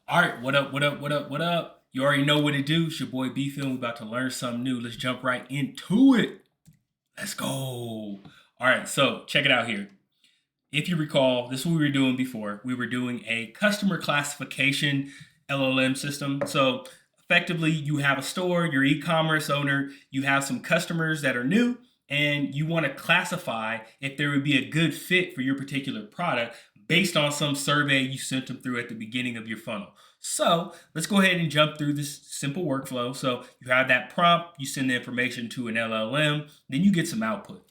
All right, what up, what up, what up, what up? You already know what to do. It's your boy B Film. We about to learn something new. Let's jump right into it. Let's go. All right, so check it out here. If you recall, this is what we were doing before. We were doing a customer classification LLM system. So effectively, you have a store, your e-commerce owner, you have some customers that are new, and you want to classify if there would be a good fit for your particular product based on some survey you sent them through at the beginning of your funnel. So let's go ahead and jump through this simple workflow. So you have that prompt, you send the information to an LLM, then you get some output.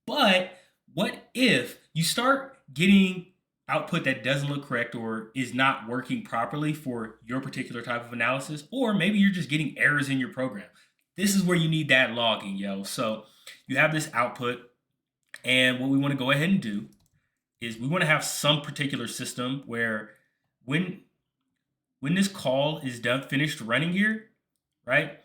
But what if you start getting output that doesn't look correct or is not working properly for your particular type of analysis, or maybe you're just getting errors in your program? This is where you need that logging, yo. So you have this output, and what we want to go ahead and do is we want to have some particular system where when this call is done, finished running here, right?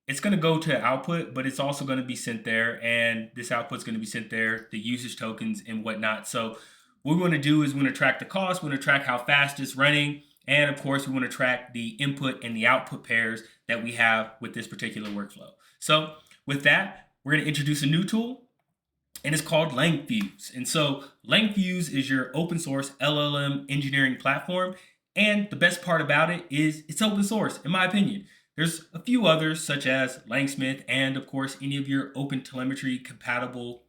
It's going to go to output, but it's also going to be sent there, and this output's going to be sent there, the usage tokens and whatnot. So what we want to do is we want to track the cost, we want to track how fast it's running, and of course we want to track the input and the output pairs that we have with this particular workflow. So with that, we're going to introduce a new tool, and it's called Langfuse. And so Langfuse is your open source LLM engineering platform, and the best part about it is it's open source, in my opinion. There's a few others, such as Langsmith, and of course, any of your open telemetry compatible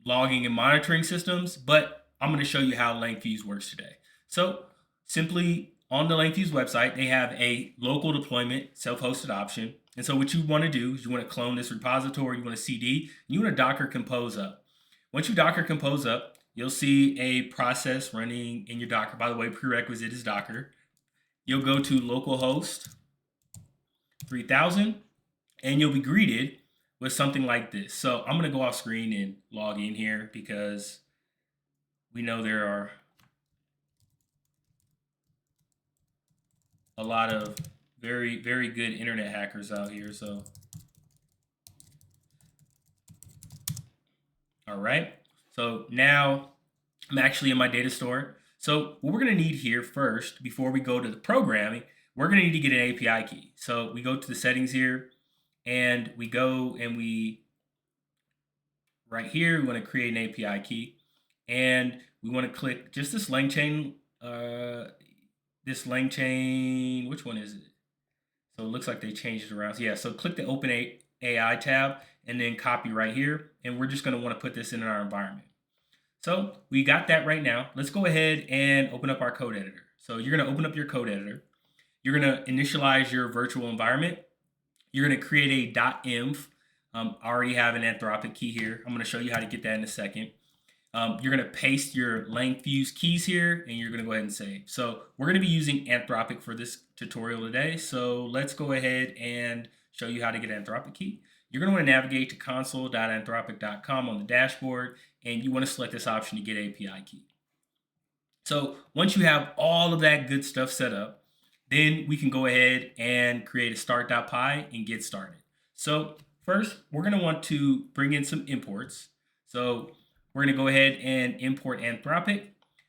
logging and monitoring systems, but I'm going to show you how Langfuse works today. So simply on the Langfuse website, they have a local deployment self-hosted option. And so what you want to do is you want to clone this repository, you want to CD, and you want to Docker Compose up. Once you Docker Compose up, you'll see a process running in your Docker. By the way, prerequisite is Docker. You'll go to localhost 3000, and you'll be greeted with something like this. So I'm going to go off screen and log in here because we know there are a lot of very, very good internet hackers out here. So, all right. So now I'm actually in my data store. So what we're going to need here first, before we go to the programming, we're going to need to get an API key. So we go to the settings here, and we go and right here, we want to create an API key, and we want to click just this LangChain, which one is it? So it looks like they changed it around. So yeah, so click the Open AI tab, and then copy right here, and we're just going to want to put this in our environment. So we got that right now. Let's go ahead and open up our code editor. So you're going to open up your code editor. You're going to initialize your virtual environment. You're going to create a .env. I already have an Anthropic key here. I'm going to show you how to get that in a second. You're going to paste your Langfuse keys here, and you're going to go ahead and save. So we're going to be using Anthropic for this tutorial today. So let's go ahead and show you how to get an Anthropic key. You're going to want to navigate to console.anthropic.com on the dashboard, and you want to select this option to get API key. So once you have all of that good stuff set up, then we can go ahead and create a start.py and get started. So first, we're going to want to bring in some imports. So we're going to go ahead and import Anthropic.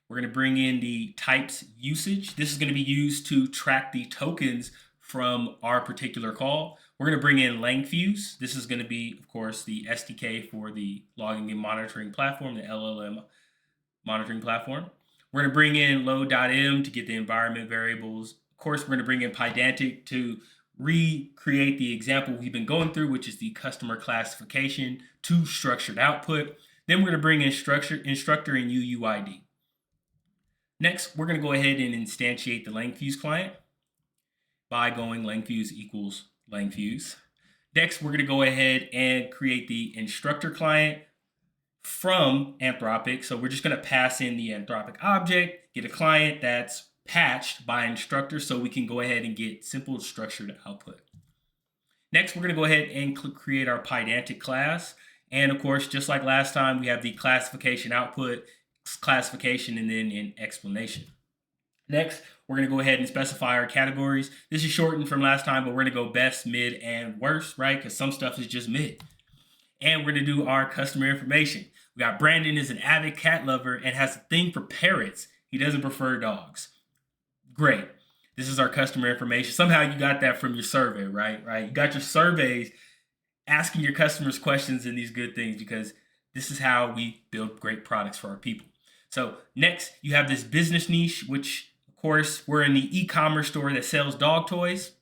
We're going to bring in the types usage. This is going to be used to track the tokens from our particular call. We're going to bring in Langfuse. This is going to be, of course, the SDK for the logging and monitoring platform, the LLM monitoring platform. We're going to bring in load.m to get the environment variables. Of course, we're going to bring in Pydantic to recreate the example we've been going through, which is the customer classification to structured output. Then we're going to bring in instructor and UUID. Next, we're going to go ahead and instantiate the Langfuse client by going Langfuse equals Langfuse. Next, we're going to go ahead and create the instructor client from Anthropic. So we're just going to pass in the Anthropic object, get a client that's patched by instructor so we can go ahead and get simple structured output. Next, we're going to go ahead and create our Pydantic class. And of course, just like last time, we have the classification output, classification, and then an explanation. Next, we're going to go ahead and specify our categories. This is shortened from last time, but we're going to go best, mid, and worst, right? Because some stuff is just mid. And we're going to do our customer information. We got Brandon is an avid cat lover and has a thing for parrots. He doesn't prefer dogs. Great. This is our customer information. Somehow you got that from your survey, right? You got your surveys asking your customers questions and these good things, because this is how we build great products for our people. So next, you have this business niche, which of course we're in the e-commerce store that sells dog toys.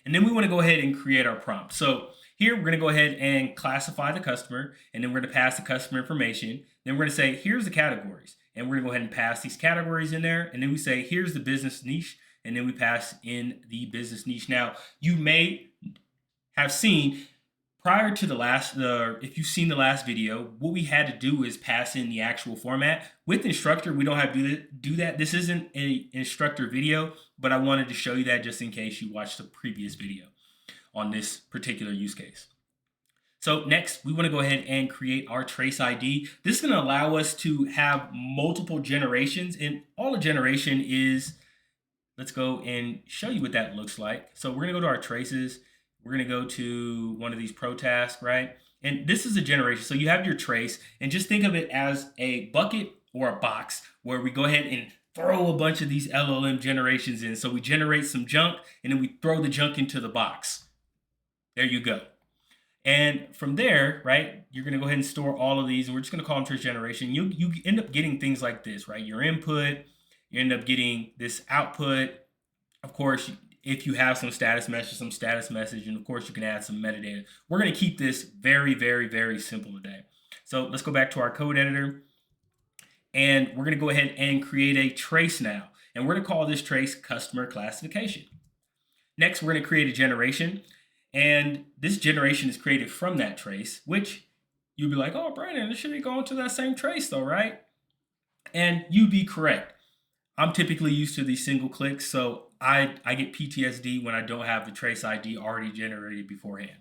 And then we want to go ahead and create our prompt. So here we're going to go ahead and classify the customer, and then we're going to pass the customer information. Then we're going to say, here's the categories. And we're going to go ahead and pass these categories in there. And then we say, here's the business niche. And then we pass in the business niche. Now, you may have seen prior to the last, if you've seen the last video, what we had to do is pass in the actual format. With instructor, we don't have to do that. This isn't an instructor video, but I wanted to show you that just in case you watched the previous video on this particular use case. So next, we want to go ahead and create our trace ID. This is going to allow us to have multiple generations, and all a generation is, let's go and show you what that looks like. So we're going to go to our traces. We're going to go to one of these pro tasks, right? And this is a generation. So you have your trace, and just think of it as a bucket or a box where we go ahead and throw a bunch of these LLM generations in. So we generate some junk, and then we throw the junk into the box. There you go. And from there, right, you're going to go ahead and store all of these, and we're just going to call them trace generation. You end up getting things like this, right? Your input, you end up getting this output. Of course, if you have some status message, and of course you can add some metadata. We're going to keep this very, very, very simple today. So let's go back to our code editor, and we're going to go ahead and create a trace now. And we're going to call this trace customer classification. Next, we're going to create a generation. And this generation is created from that trace, which you'll be like, oh, Brandon, this should be going to that same trace though, right? And you'd be correct. I'm typically used to these single clicks, so I get PTSD when I don't have the trace ID already generated beforehand.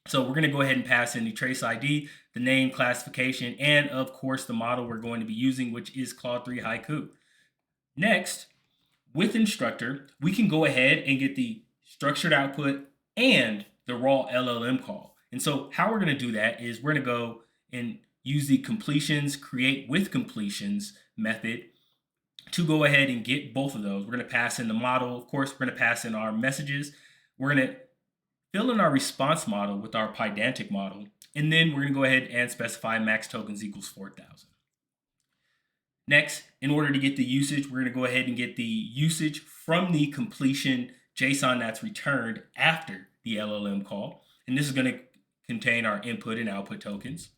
So we're going to go ahead and pass in the trace ID, the name, classification, and of course the model we're going to be using, which is Claude 3 Haiku. Next, with instructor, we can go ahead and get the structured output and the raw LLM call. And so how we're going to do that is we're going to go and use the completions, create with completions method to go ahead and get both of those. We're going to pass in the model. Of course, we're going to pass in our messages. We're going to fill in our response model with our Pydantic model. And then we're going to go ahead and specify max tokens equals 4,000. Next, in order to get the usage, we're going to go ahead and get the usage from the completion JSON that's returned after the LLM call. And this is going to contain our input and output tokens.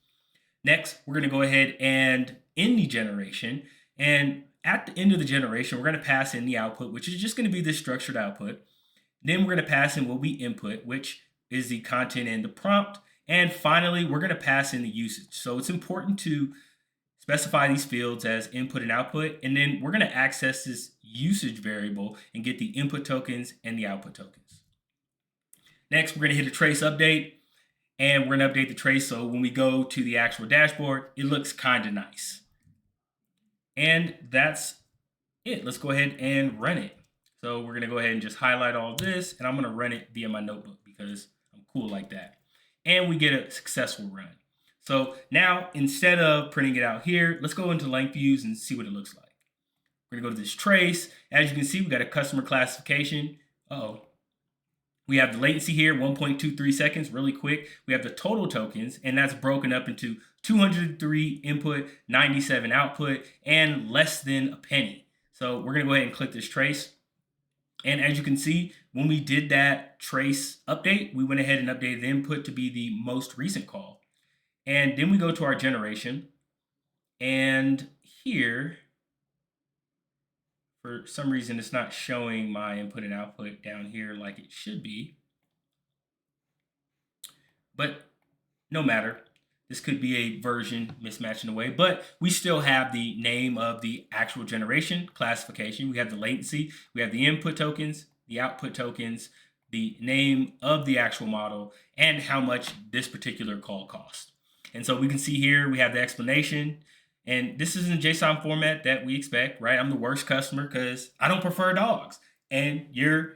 Next, we're going to go ahead and end the generation. And at the end of the generation, we're going to pass in the output, which is just going to be this structured output. Then we're going to pass in what we input, which is the content and the prompt. And finally, we're going to pass in the usage. So it's important to specify these fields as input and output, and then we're going to access this usage variable and get the input tokens and the output tokens. Next, we're going to hit a trace update, and we're going to update the trace so when we go to the actual dashboard, it looks kind of nice. And that's it. Let's go ahead and run it. So we're going to go ahead and just highlight all this, and I'm going to run it via my notebook because I'm cool like that. And we get a successful run. So now, instead of printing it out here, let's go into Langfuse and see what it looks like. We're going to go to this trace. As you can see, we got a customer classification. We have the latency here, 1.23 seconds, really quick. We have the total tokens, and that's broken up into 203 input, 97 output, and less than a penny. So we're going to go ahead and click this trace. And as you can see, when we did that trace update, we went ahead and updated the input to be the most recent call. And then we go to our generation, and here, for some reason, it's not showing my input and output down here like it should be. But no matter, this could be a version mismatch in a way, but we still have the name of the actual generation classification. We have the latency, we have the input tokens, the output tokens, the name of the actual model, and how much this particular call cost. And so we can see here, we have the explanation, and this is in JSON format that we expect, right? I'm the worst customer because I don't prefer dogs, and you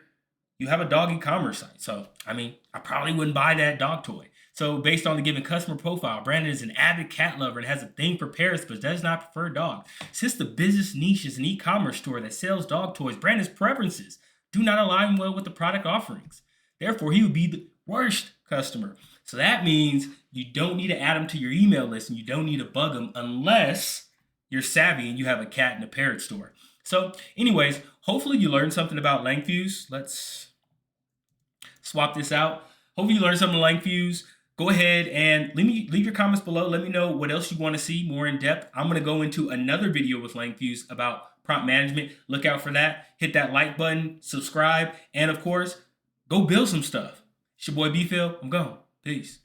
have a dog e-commerce site. So, I mean, I probably wouldn't buy that dog toy. So based on the given customer profile, Brandon is an avid cat lover and has a thing for parrots but does not prefer dogs. Since the business niche is an e-commerce store that sells dog toys, Brandon's preferences do not align well with the product offerings. Therefore, he would be the worst customer. So that means you don't need to add him to your email list and you don't need to bug him unless you're savvy and you have a cat and a parrot store. So anyways, hopefully you learned something about Langfuse. Let's swap this out. Hopefully you learned something about Langfuse. Go ahead and leave your comments below. Let me know what else you want to see more in depth. I'm going to go into another video with Langfuse about prompt management. Look out for that. Hit that like button, subscribe, and of course, go build some stuff. It's your boy B-Phil. I'm gone. Peace.